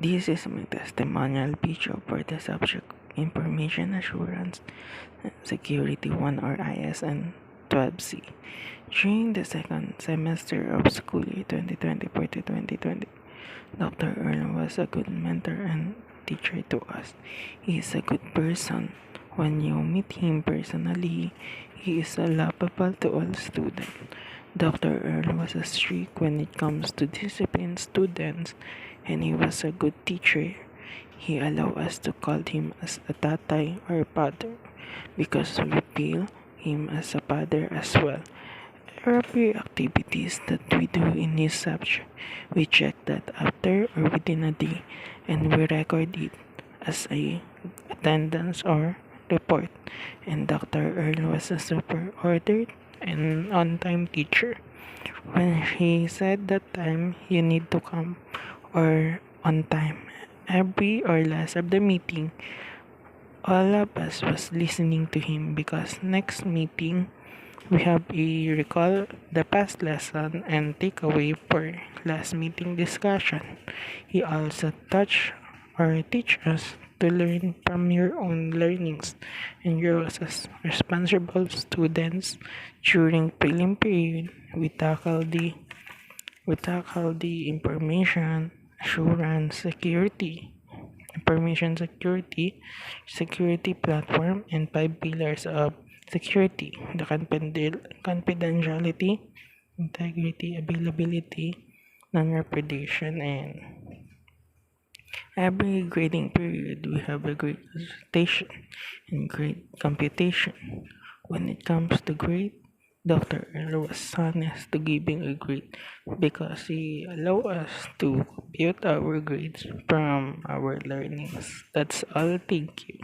This is my testimonial video for the subject Information Assurance Security 1 or ISN 12C. During the second semester of school year 2024 to 2020, Dr. Earl was a good mentor and teacher to us. He is a good person. When you meet him personally, he is lovable to all students. Dr. Earl was strict when it comes to discipline students, and he was a good teacher. He allowed us to call him as a tatay or father because we feel him as a father as well. Every activities that we do in his subject, we check that after or within a day, and we record it as a attendance or report. And Dr. Earl was a super ordered and on-time teacher. When he said that time you need to come or on time, every or last of the meeting, all of us was listening to him because next meeting we have a recall the past lesson and takeaway for last meeting discussion. He also touch or teach us to learn from your own learnings and grow as responsible students. During prelim period, we tackle the information security platform, and 5 pillars of security: the confidentiality, integrity, availability, non-repudiation, and every grading period we have a grade presentation and grade computation. When it comes to grade, Dr. Earl was honest to giving a grade because he allowed us to compute our grades from our learnings. That's all. Thank you.